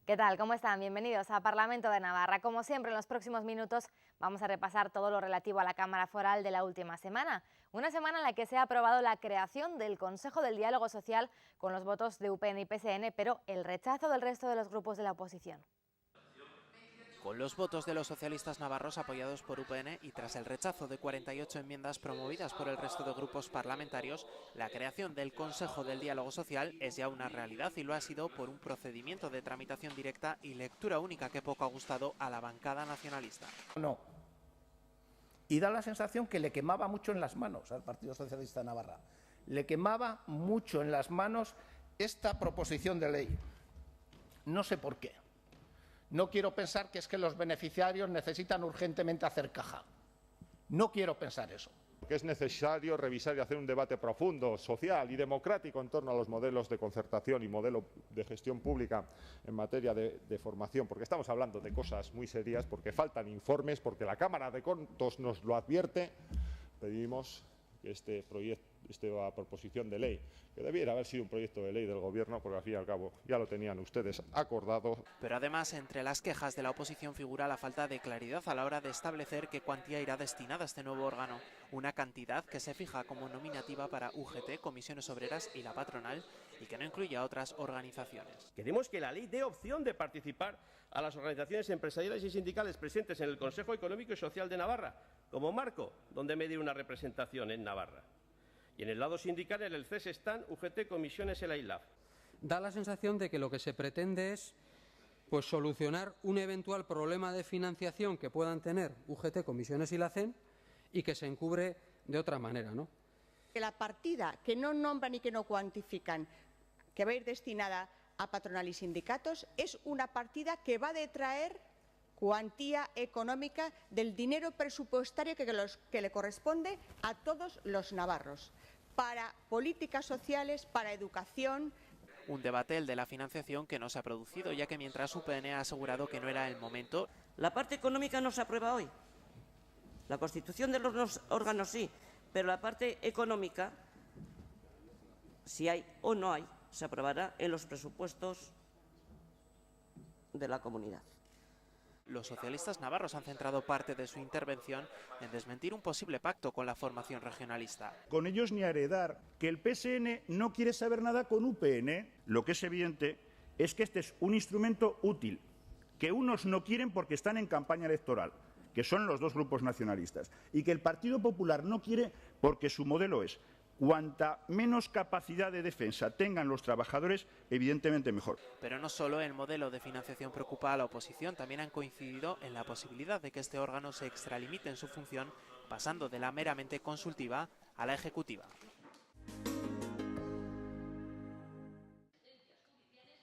¿Qué tal? ¿Cómo están? Bienvenidos a Parlamento de Navarra. Como siempre, en los próximos minutos vamos a repasar todo lo relativo a la Cámara Foral de la última semana. Una semana en la que se ha aprobado la creación del Consejo del Diálogo Social con los votos de UPN y PSN, pero el rechazo del resto de los grupos de la oposición. Con los votos de los socialistas navarros apoyados por UPN y tras el rechazo de 48 enmiendas promovidas por el resto de grupos parlamentarios, la creación del Consejo del Diálogo Social es ya una realidad y lo ha sido por un procedimiento de tramitación directa y lectura única que poco ha gustado a la bancada nacionalista. No. Y da la sensación que le quemaba mucho en las manos al Partido Socialista de Navarra. Le quemaba mucho en las manos esta proposición de ley. No sé por qué. No quiero pensar que es que los beneficiarios necesitan urgentemente hacer caja. No quiero pensar eso. Que es necesario revisar y hacer un debate profundo, social y democrático en torno a los modelos de concertación y modelo de gestión pública en materia de formación, porque estamos hablando de cosas muy serias, porque faltan informes, porque la Cámara de Cuentas nos lo advierte. Pedimos que esta proposición de ley, que debiera haber sido un proyecto de ley del Gobierno, porque al fin y al cabo ya lo tenían ustedes acordado. Pero además, entre las quejas de la oposición figura la falta de claridad a la hora de establecer qué cuantía irá destinada a este nuevo órgano, una cantidad que se fija como nominativa para UGT, Comisiones Obreras y la patronal, y que no incluye a otras organizaciones. Queremos que la ley dé opción de participar a las organizaciones empresariales y sindicales presentes en el Consejo Económico y Social de Navarra, como marco donde medir una representación en Navarra. Y en el lado sindical, en el CES están UGT, Comisiones y la ILAF. Da la sensación de que lo que se pretende es solucionar un eventual problema de financiación que puedan tener UGT, Comisiones y la CEN y que se encubre de otra manera, ¿no? Que la partida que no nombran y que no cuantifican, que va a ir destinada a patronal y sindicatos, es una partida que va a detraer cuantía económica del dinero presupuestario que le corresponde a todos los navarros, para políticas sociales, para educación. Un debate, el de la financiación, que no se ha producido, ya que mientras UPN ha asegurado que no era el momento. La parte económica no se aprueba hoy. La constitución de los órganos sí, pero la parte económica, si hay o no hay, se aprobará en los presupuestos de la comunidad. Los socialistas navarros han centrado parte de su intervención en desmentir un posible pacto con la formación regionalista. Con ellos ni a heredar, que el PSN no quiere saber nada con UPN. Lo que es evidente es que este es un instrumento útil, que unos no quieren porque están en campaña electoral, que son los dos grupos nacionalistas, y que el Partido Popular no quiere porque su modelo es: cuanta menos capacidad de defensa tengan los trabajadores, evidentemente mejor. Pero no solo el modelo de financiación preocupa a la oposición, también han coincidido en la posibilidad de que este órgano se extralimite en su función, pasando de la meramente consultiva a la ejecutiva.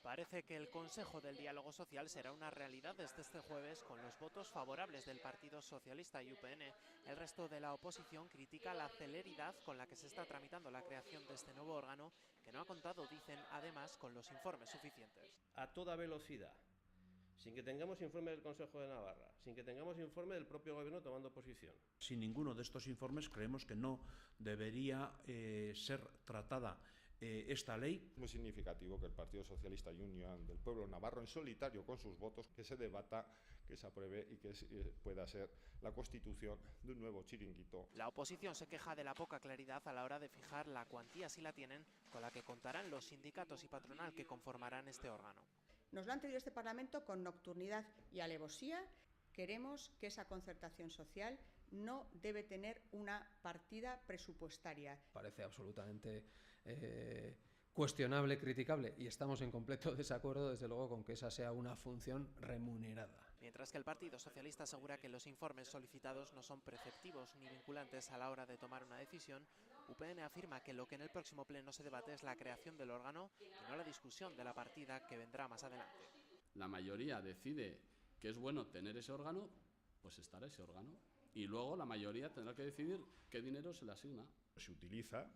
Parece que el Consejo del Diálogo Social será una realidad desde este jueves con los votos favorables del Partido Socialista y UPN. El resto de la oposición critica la celeridad con la que se está tramitando la creación de este nuevo órgano, que no ha contado, dicen, además, con los informes suficientes. A toda velocidad, sin que tengamos informe del Consejo de Navarra, sin que tengamos informe del propio Gobierno tomando posición. Sin ninguno de estos informes creemos que no debería ser tratada esta ley. Es muy significativo que el Partido Socialista y Unión del Pueblo Navarro, en solitario con sus votos, que se debata, que se apruebe y que pueda ser la constitución de un nuevo chiringuito. La oposición se queja de la poca claridad a la hora de fijar la cuantía, si la tienen, con la que contarán los sindicatos y patronal que conformarán este órgano. Nos lo han traído este Parlamento con nocturnidad y alevosía. Queremos que esa concertación social no debe tener una partida presupuestaria. Parece absolutamente cuestionable, criticable, y estamos en completo desacuerdo, desde luego, con que esa sea una función remunerada. Mientras que el Partido Socialista asegura que los informes solicitados no son preceptivos ni vinculantes a la hora de tomar una decisión, UPN afirma que lo que en el próximo pleno se debate es la creación del órgano y no la discusión de la partida que vendrá más adelante. La mayoría decide que es bueno tener ese órgano, pues estará ese órgano. Y luego la mayoría tendrá que decidir qué dinero se le asigna. Se utiliza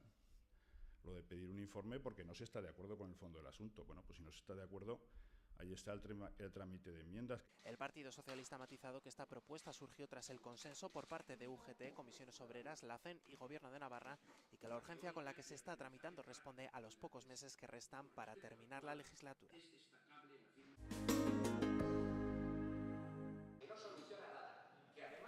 lo de pedir un informe porque no se está de acuerdo con el fondo del asunto. Bueno, pues si no se está de acuerdo, ahí está el trámite de enmiendas. El Partido Socialista ha matizado que esta propuesta surgió tras el consenso por parte de UGT, Comisiones Obreras, la CEN y Gobierno de Navarra, y que la urgencia con la que se está tramitando responde a los pocos meses que restan para terminar la legislatura.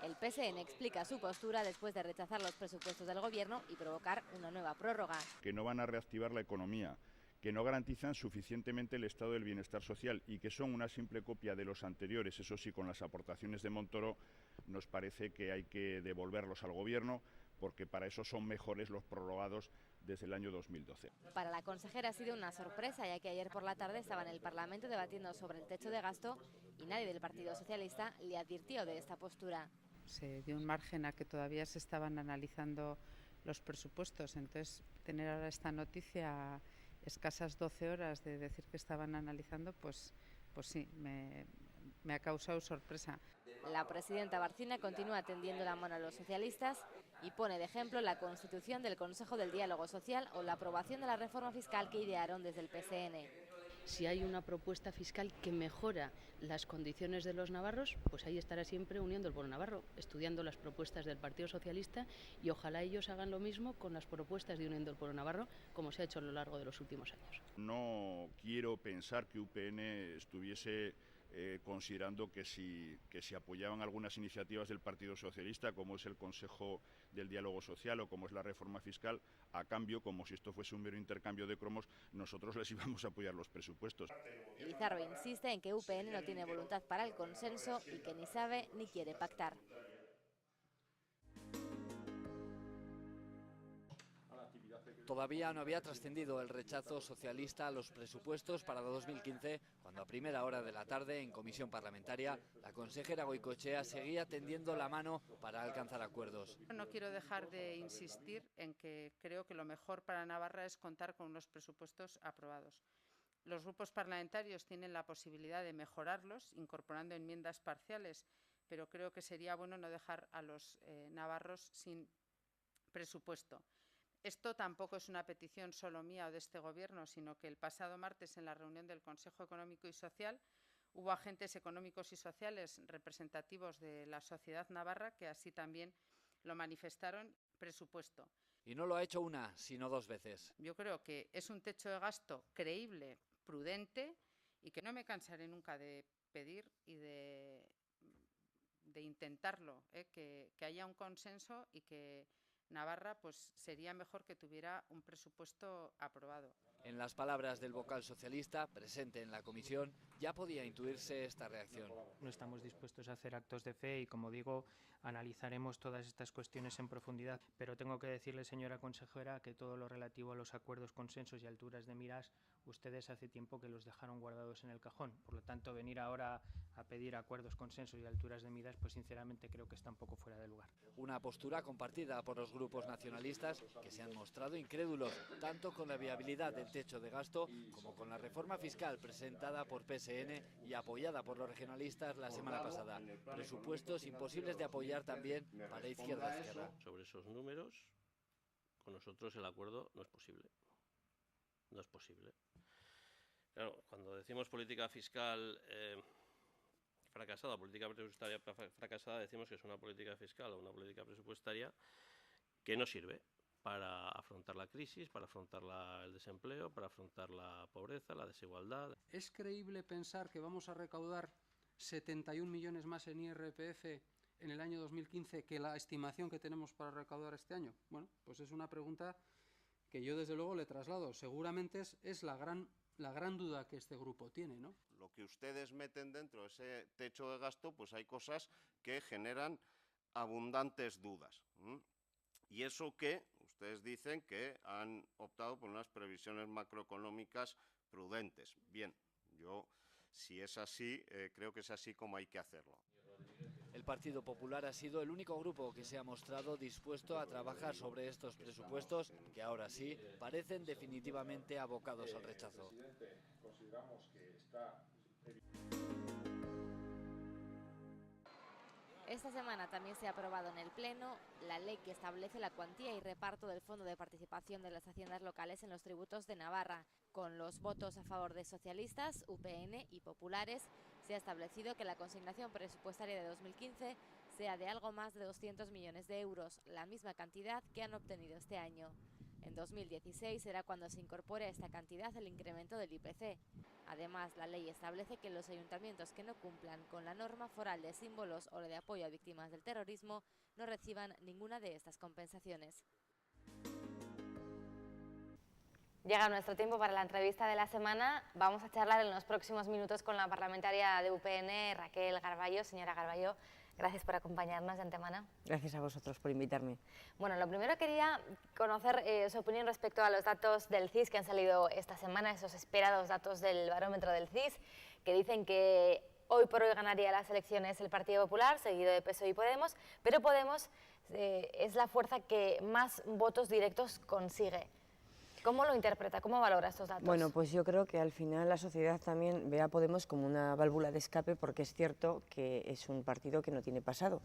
El PSN explica su postura después de rechazar los presupuestos del Gobierno y provocar una nueva prórroga. Que no van a reactivar la economía, que no garantizan suficientemente el estado del bienestar social y que son una simple copia de los anteriores, eso sí, con las aportaciones de Montoro, nos parece que hay que devolverlos al Gobierno porque para eso son mejores los prorrogados desde el año 2012. Para la consejera ha sido una sorpresa, ya que ayer por la tarde estaba en el Parlamento debatiendo sobre el techo de gasto y nadie del Partido Socialista le advirtió de esta postura. Se dio un margen a que todavía se estaban analizando los presupuestos, entonces tener ahora esta noticia a escasas 12 horas de decir que estaban analizando, pues sí, me ha causado sorpresa. La presidenta Barcina continúa tendiendo la mano a los socialistas y pone de ejemplo la constitución del Consejo del Diálogo Social o la aprobación de la reforma fiscal que idearon desde el PSN. Si hay una propuesta fiscal que mejora las condiciones de los navarros, pues ahí estará siempre Uniendo el Pueblo Navarro, estudiando las propuestas del Partido Socialista, y ojalá ellos hagan lo mismo con las propuestas de Uniendo el Pueblo Navarro, como se ha hecho a lo largo de los últimos años. No quiero pensar que UPN estuviese considerando que si apoyaban algunas iniciativas del Partido Socialista, como es el Consejo del Diálogo Social o como es la reforma fiscal, a cambio, como si esto fuese un mero intercambio de cromos, nosotros les íbamos a apoyar los presupuestos. Lizarro insiste en que UPN no tiene voluntad para el consenso y que ni sabe ni quiere pactar. Todavía no había trascendido el rechazo socialista a los presupuestos para 2015, cuando a primera hora de la tarde, en comisión parlamentaria, la consejera Goicoechea seguía tendiendo la mano para alcanzar acuerdos. No quiero dejar de insistir en que creo que lo mejor para Navarra es contar con unos presupuestos aprobados. Los grupos parlamentarios tienen la posibilidad de mejorarlos, incorporando enmiendas parciales, pero creo que sería bueno no dejar a los navarros sin presupuesto. Esto tampoco es una petición solo mía o de este Gobierno, sino que el pasado martes, en la reunión del Consejo Económico y Social, hubo agentes económicos y sociales representativos de la sociedad navarra que así también lo manifestaron. Presupuesto. Y no lo ha hecho una, sino dos veces. Yo creo que es un techo de gasto creíble, prudente, y que no me cansaré nunca de pedir y de intentarlo, que haya un consenso y que Navarra pues sería mejor que tuviera un presupuesto aprobado. En las palabras del vocal socialista, presente en la comisión, ya podía intuirse esta reacción. No estamos dispuestos a hacer actos de fe y, como digo, analizaremos todas estas cuestiones en profundidad. Pero tengo que decirle, señora consejera, que todo lo relativo a los acuerdos, consensos y alturas de miras, ustedes hace tiempo que los dejaron guardados en el cajón. Por lo tanto, venir ahora a pedir acuerdos, consensos y alturas de miras, pues sinceramente creo que está un poco fuera de lugar. Una postura compartida por los grupos nacionalistas que se han mostrado incrédulos, tanto con la viabilidad del techo de gasto como con la reforma fiscal presentada por PSN y apoyada por los regionalistas la semana pasada. Presupuestos imposibles de apoyar también para izquierda. Sobre esos números, con nosotros el acuerdo no es posible. No es posible. Claro, cuando decimos política fiscal fracasada, política presupuestaria fracasada, decimos que es una política fiscal o una política presupuestaria que no sirve para afrontar la crisis, para afrontar el desempleo, para afrontar la pobreza, la desigualdad. ¿Es creíble pensar que vamos a recaudar 71 millones más en IRPF en el año 2015 que la estimación que tenemos para recaudar este año? Bueno, pues es una pregunta que yo desde luego le traslado. Seguramente es la gran duda que este grupo tiene, ¿no? Lo que ustedes meten dentro de ese techo de gasto, pues hay cosas que generan abundantes dudas. Y eso que ustedes dicen que han optado por unas previsiones macroeconómicas prudentes. Bien, yo, si es así, creo que es así como hay que hacerlo. El Partido Popular ha sido el único grupo que se ha mostrado dispuesto a trabajar sobre estos presupuestos, que ahora sí parecen definitivamente abocados al rechazo. Esta semana también se ha aprobado en el Pleno la ley que establece la cuantía y reparto del Fondo de Participación de las Haciendas Locales en los tributos de Navarra. Con los votos a favor de socialistas, UPN y populares, se ha establecido que la consignación presupuestaria de 2015 sea de algo más de 200 millones de euros, la misma cantidad que han obtenido este año. En 2016 será cuando se incorpore esta cantidad al incremento del IPC. Además, la ley establece que los ayuntamientos que no cumplan con la norma foral de símbolos o de apoyo a víctimas del terrorismo no reciban ninguna de estas compensaciones. Llega nuestro tiempo para la entrevista de la semana. Vamos a charlar en los próximos minutos con la parlamentaria de UPN, Raquel Garballo. Señora Garballo, gracias por acompañarnos de antemano. Gracias a vosotros por invitarme. Bueno, lo primero quería conocer su opinión respecto a los datos del CIS que han salido esta semana, esos esperados datos del barómetro del CIS, que dicen que hoy por hoy ganaría las elecciones el Partido Popular, seguido de PSOE y Podemos, pero Podemos es la fuerza que más votos directos consigue. ¿Cómo lo interpreta? ¿Cómo valora estos datos? Bueno, pues yo creo que al final la sociedad también ve a Podemos como una válvula de escape, porque es cierto que es un partido que no tiene pasado.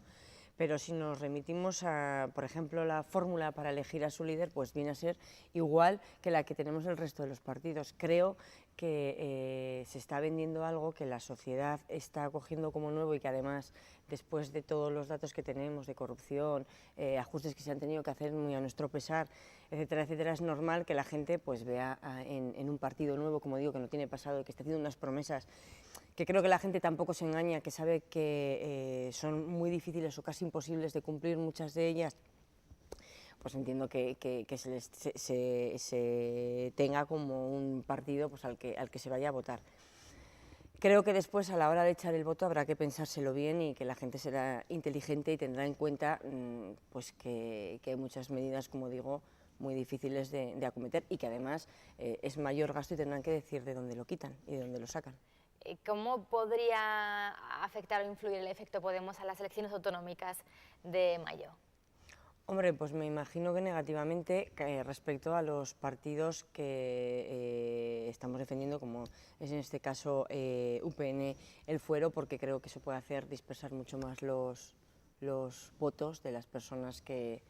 Pero si nos remitimos a, por ejemplo, la fórmula para elegir a su líder, pues viene a ser igual que la que tenemos el resto de los partidos. Creo que se está vendiendo algo que la sociedad está cogiendo como nuevo y que además, después de todos los datos que tenemos de corrupción, ajustes que se han tenido que hacer muy a nuestro pesar, etcétera, etcétera, es normal que la gente pues vea en un partido nuevo, como digo, que no tiene pasado y que está haciendo unas promesas que creo que la gente tampoco se engaña, que sabe que son muy difíciles o casi imposibles de cumplir muchas de ellas. Pues entiendo que se tenga como un partido pues al que se vaya a votar. Creo que después, a la hora de echar el voto, habrá que pensárselo bien y que la gente será inteligente y tendrá en cuenta pues que hay muchas medidas, como digo, muy difíciles de acometer y que además es mayor gasto y tendrán que decir de dónde lo quitan y de dónde lo sacan. ¿Cómo podría afectar o influir el efecto Podemos a las elecciones autonómicas de mayo? Hombre, pues me imagino que negativamente respecto a los partidos que estamos defendiendo, como es en este caso UPN, el Fuero, porque creo que eso puede hacer dispersar mucho más los votos de las personas que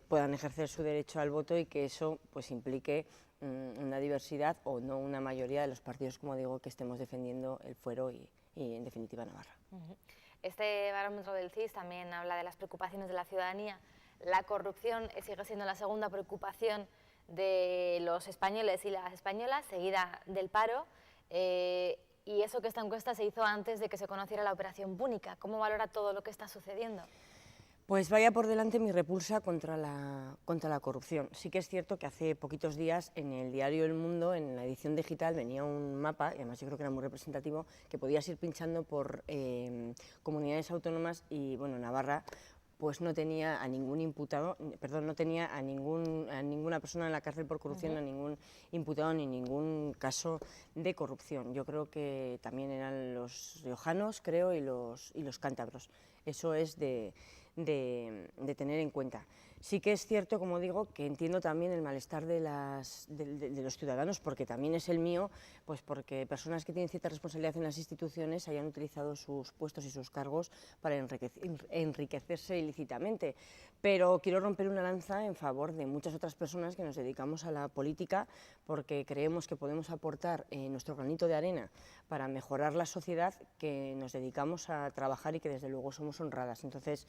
puedan ejercer su derecho al voto y que eso pues implique una diversidad o no una mayoría de los partidos, como digo, que estemos defendiendo el Fuero y en definitiva Navarra. Este barómetro del CIS también habla de las preocupaciones de la ciudadanía. La corrupción sigue siendo la segunda preocupación de los españoles y las españolas, seguida del paro, y eso que esta encuesta se hizo antes de que se conociera la operación Púnica. ¿Cómo valora todo lo que está sucediendo? Pues vaya por delante mi repulsa contra la corrupción. Sí que es cierto que hace poquitos días en el diario El Mundo, en la edición digital, venía un mapa, y además yo creo que era muy representativo, que podías ir pinchando por comunidades autónomas y, bueno, Navarra pues no tenía a ningún imputado, perdón, no tenía a ninguna persona en la cárcel por corrupción, a ningún imputado ni ningún caso de corrupción. Yo creo que también eran los riojanos, creo, y los cántabros. Eso es de tener en cuenta. Sí que es cierto, como digo, que entiendo también el malestar de los ciudadanos, porque también es el mío, pues porque personas que tienen cierta responsabilidad en las instituciones hayan utilizado sus puestos y sus cargos para enriquecerse ilícitamente. Pero quiero romper una lanza en favor de muchas otras personas que nos dedicamos a la política, porque creemos que podemos aportar nuestro granito de arena para mejorar la sociedad, que nos dedicamos a trabajar y que desde luego somos honradas. Entonces,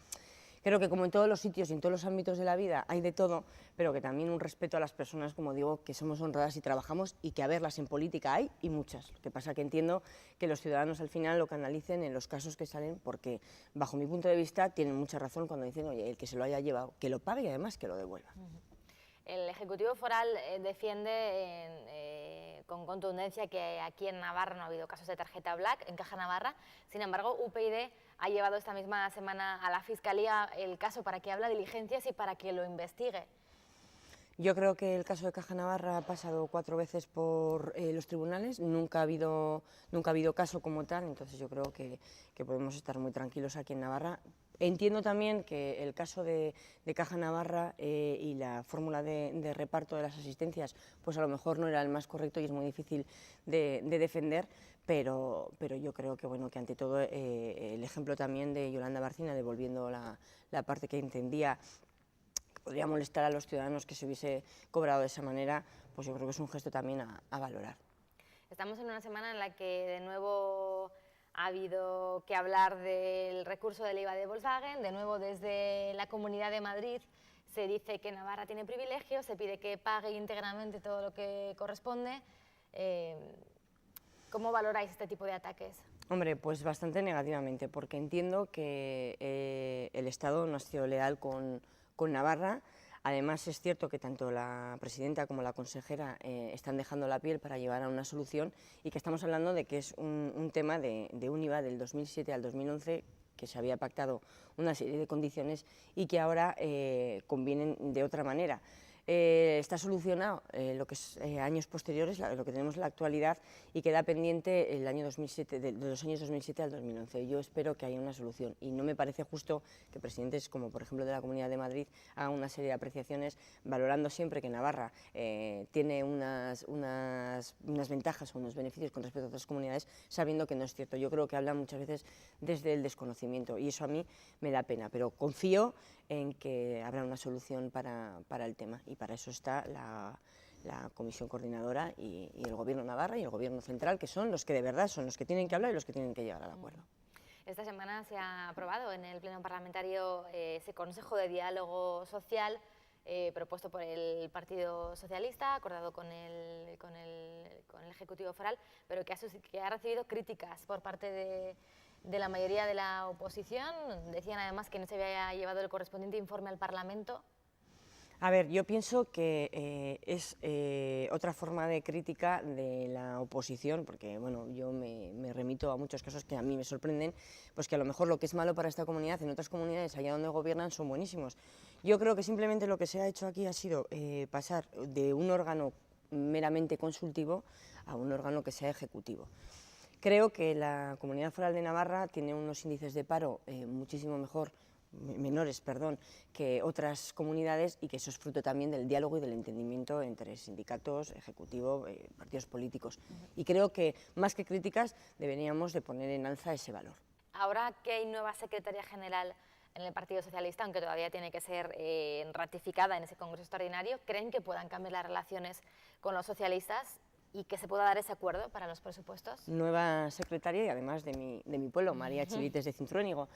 creo que como en todos los sitios y en todos los ámbitos de la vida hay de todo, pero que también un respeto a las personas, como digo, que somos honradas y trabajamos, y que a verlas en política hay y muchas. Lo que pasa que entiendo que los ciudadanos al final lo canalicen en los casos que salen, porque bajo mi punto de vista tienen mucha razón cuando dicen, oye, el que se lo haya llevado, que lo pague y además que lo devuelva. El Ejecutivo Foral defiende con contundencia que aquí en Navarra no ha habido casos de tarjeta black, en Caja Navarra. Sin embargo, UPyD ha llevado esta misma semana a la Fiscalía el caso para que hable diligencias y para que lo investigue. Yo creo que el caso de Caja Navarra ha pasado 4 veces por los tribunales, nunca ha habido caso como tal, entonces yo creo que podemos estar muy tranquilos aquí en Navarra. Entiendo también que el caso de Caja Navarra y la fórmula de reparto de las asistencias, pues a lo mejor no era el más correcto y es muy difícil de defender, pero yo creo que, bueno, que ante todo el ejemplo también de Yolanda Barcina devolviendo la parte que entendía podría molestar a los ciudadanos que se hubiese cobrado de esa manera, pues yo creo que es un gesto también a valorar. Estamos en una semana en la que de nuevo ha habido que hablar del recurso del IVA de Volkswagen, de nuevo desde la Comunidad de Madrid se dice que Navarra tiene privilegios, se pide que pague íntegramente todo lo que corresponde. ¿Cómo valoráis este tipo de ataques? Hombre, pues bastante negativamente, porque entiendo que el Estado no ha sido leal con Navarra. Además, es cierto que tanto la presidenta como la consejera están dejando la piel para llevar a una solución, y que estamos hablando de que es un tema de un IVA del 2007 al 2011, que se había pactado una serie de condiciones y que ahora convienen de otra manera. Está solucionado lo que es años posteriores, lo que tenemos en la actualidad, y queda pendiente el año 2007, de los años 2007 al 2011. Yo espero que haya una solución, y no me parece justo que presidentes como por ejemplo de la Comunidad de Madrid hagan una serie de apreciaciones valorando siempre que Navarra tiene unas ventajas o unos beneficios con respecto a otras comunidades, sabiendo que no es cierto. Yo creo que hablan muchas veces desde el desconocimiento, y eso a mí me da pena, pero confío en que habrá una solución para el tema, y para eso está la Comisión Coordinadora y el Gobierno Navarra y el Gobierno Central, que son los que de verdad son los que tienen que hablar y los que tienen que llegar al acuerdo. Esta semana se ha aprobado en el Pleno Parlamentario ese Consejo de Diálogo Social propuesto por el Partido Socialista, acordado con el Ejecutivo Foral, pero que ha recibido críticas por parte de la mayoría de la oposición. Decían además que no se había llevado el correspondiente informe al Parlamento. A ver, yo pienso que es otra forma de crítica de la oposición, porque bueno, yo me remito a muchos casos que a mí me sorprenden, pues que a lo mejor lo que es malo para esta comunidad, en otras comunidades allá donde gobiernan, son buenísimos. Yo creo que simplemente lo que se ha hecho aquí ha sido pasar de un órgano meramente consultivo a un órgano que sea ejecutivo. Creo que la Comunidad Foral de Navarra tiene unos índices de paro muchísimo menores, que otras comunidades, y que eso es fruto también del diálogo y del entendimiento entre sindicatos, ejecutivo, partidos políticos. Y creo que más que críticas deberíamos de poner en alza ese valor. Ahora que hay nueva secretaria general en el Partido Socialista, aunque todavía tiene que ser ratificada en ese Congreso Extraordinario, ¿creen que puedan cambiar las relaciones con los socialistas y que se pueda dar ese acuerdo para los presupuestos? Nueva secretaria, y además de mi pueblo, María Chivites de Cintruénigo.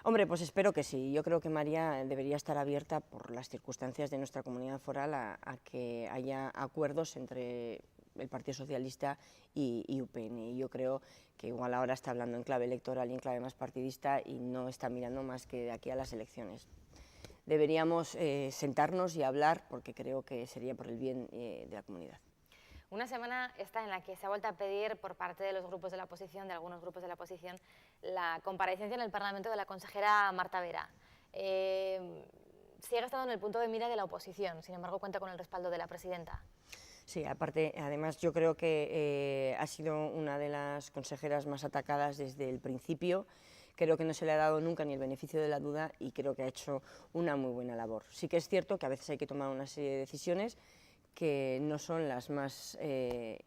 Hombre, pues espero que sí. Yo creo que María debería estar abierta, por las circunstancias de nuestra comunidad foral, a que haya acuerdos entre el Partido Socialista y UPN. Y yo creo que igual ahora está hablando en clave electoral y en clave más partidista, y no está mirando más que de aquí a las elecciones. Deberíamos sentarnos y hablar, porque creo que sería por el bien de la comunidad. Una semana esta en la que se ha vuelto a pedir por parte de los grupos de la oposición, de algunos grupos de la oposición, la comparecencia en el Parlamento de la consejera Marta Vera. Sigue estando en el punto de mira de la oposición, sin embargo cuenta con el respaldo de la presidenta. Sí, aparte, además yo creo que ha sido una de las consejeras más atacadas desde el principio. Creo que no se le ha dado nunca ni el beneficio de la duda, y creo que ha hecho una muy buena labor. Sí que es cierto que a veces hay que tomar una serie de decisiones que no son las más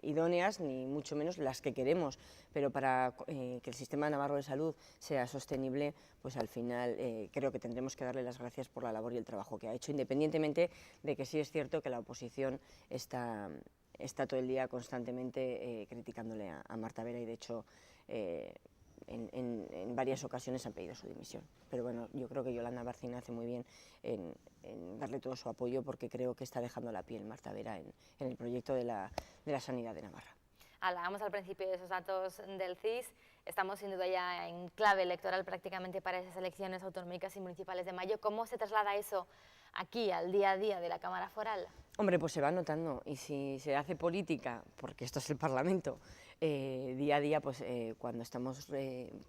idóneas, ni mucho menos las que queremos, pero para que el sistema navarro de salud sea sostenible, pues al final creo que tendremos que darle las gracias por la labor y el trabajo que ha hecho, independientemente de que sí es cierto que la oposición está todo el día constantemente criticándole a Marta Vera, y de hecho en varias ocasiones han pedido su dimisión. Pero bueno, yo creo que Yolanda Barcina hace muy bien en darle todo su apoyo, porque creo que está dejando la piel Marta Vera en el proyecto de la sanidad de Navarra. Hablábamos al principio de esos datos del CIS, estamos sin duda ya en clave electoral prácticamente para esas elecciones autonómicas y municipales de mayo. ¿Cómo se traslada eso aquí al día a día de la Cámara Foral? Hombre, pues se va notando, y si se hace política, porque esto es el Parlamento, día a día, pues cuando estamos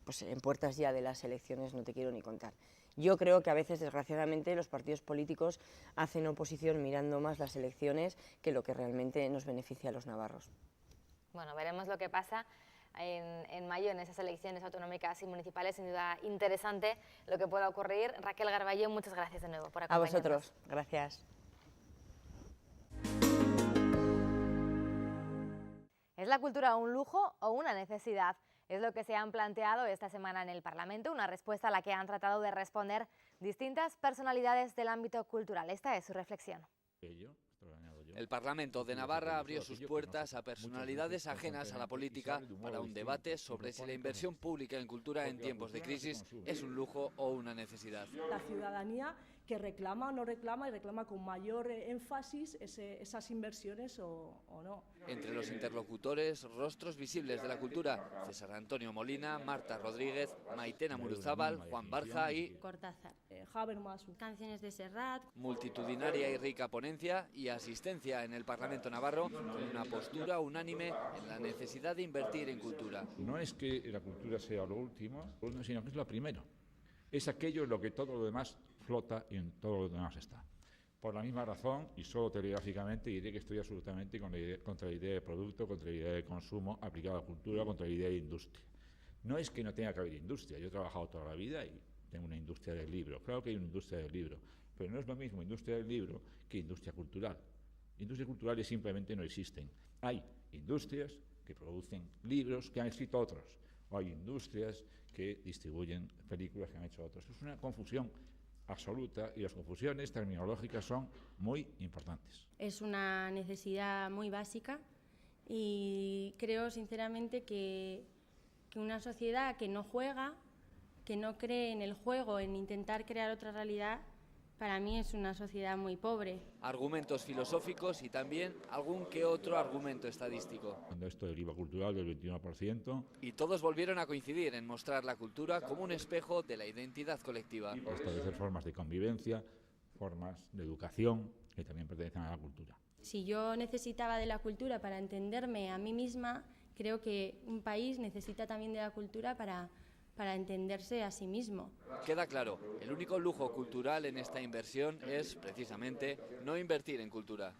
pues en puertas ya de las elecciones, no te quiero ni contar. Yo creo que a veces, desgraciadamente, los partidos políticos hacen oposición mirando más las elecciones que lo que realmente nos beneficia a los navarros. Bueno, veremos lo que pasa en mayo en esas elecciones autonómicas y municipales. Sin duda interesante lo que pueda ocurrir. Raquel Garballo, muchas gracias de nuevo por acompañarnos. A vosotros, gracias. ¿Es la cultura un lujo o una necesidad? Es lo que se han planteado esta semana en el Parlamento, una respuesta a la que han tratado de responder distintas personalidades del ámbito cultural. Esta es su reflexión. Esto lo añado yo. El Parlamento de Navarra abrió sus puertas a personalidades ajenas a la política para un debate sobre si la inversión pública en cultura en tiempos de crisis es un lujo o una necesidad. La ciudadanía que reclama o no reclama, y reclama con mayor énfasis esas inversiones o no. Entre los interlocutores, rostros visibles de la cultura: César Antonio Molina, Marta Rodríguez, Maitena Muruzábal, Juan Barja y Cortázar, Habermas, canciones de Serrat. Multitudinaria y rica ponencia y asistencia en el Parlamento navarro con una postura unánime en la necesidad de invertir en cultura. No es que la cultura sea lo último, sino que es lo primero. Es aquello en lo que todo lo demás flota y en todo lo demás está. Por la misma razón, y solo telegráficamente, diré que estoy absolutamente contra la idea de producto, contra la idea de consumo aplicada a la cultura, contra la idea de industria. No es que no tenga que haber industria, yo he trabajado toda la vida y tengo una industria del libro. Claro que hay una industria del libro, pero no es lo mismo industria del libro que industria cultural. Industrias culturales simplemente no existen. Hay industrias que producen libros que han escrito otros, o hay industrias que distribuyen películas que han hecho otros. Es una confusión absoluta y las confusiones terminológicas son muy importantes. Es una necesidad muy básica y creo sinceramente que una sociedad que no juega, que no cree en el juego, en intentar crear otra realidad, para mí es una sociedad muy pobre. Argumentos filosóficos y también algún que otro argumento estadístico. Cuando esto del IVA cultural del 21%. Y todos volvieron a coincidir en mostrar la cultura como un espejo de la identidad colectiva. Establecer formas de convivencia, formas de educación que también pertenecen a la cultura. Si yo necesitaba de la cultura para entenderme a mí misma, creo que un país necesita también de la cultura para entenderse a sí mismo. Queda claro, el único lujo cultural en esta inversión es, precisamente, no invertir en cultura.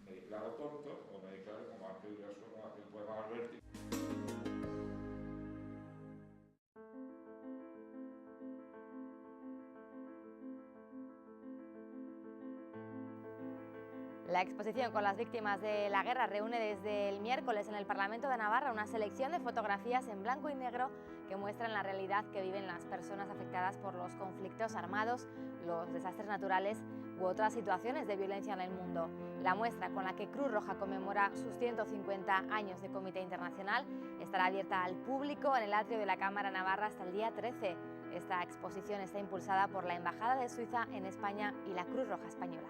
La exposición con las víctimas de la guerra reúne desde el miércoles en el Parlamento de Navarra una selección de fotografías en blanco y negro que muestran la realidad que viven las personas afectadas por los conflictos armados, los desastres naturales u otras situaciones de violencia en el mundo. La muestra, con la que Cruz Roja conmemora sus 150 años de Comité Internacional, estará abierta al público en el atrio de la Cámara Navarra hasta el día 13. Esta exposición está impulsada por la Embajada de Suiza en España y la Cruz Roja Española.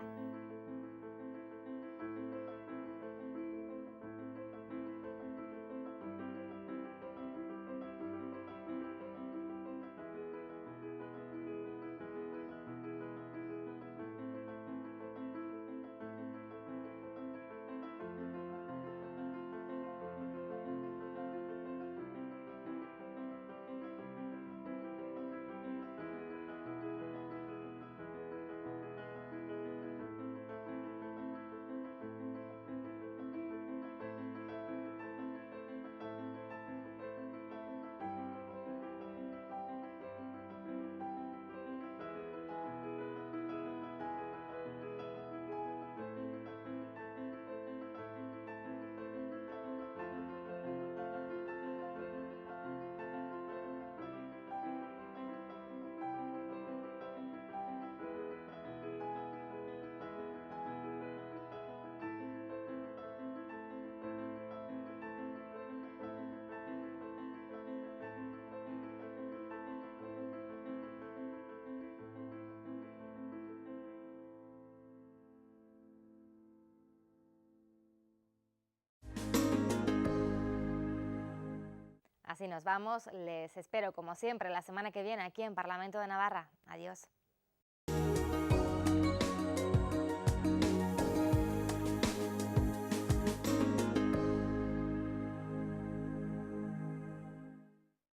Así nos vamos, les espero como siempre la semana que viene aquí en Parlamento de Navarra. Adiós.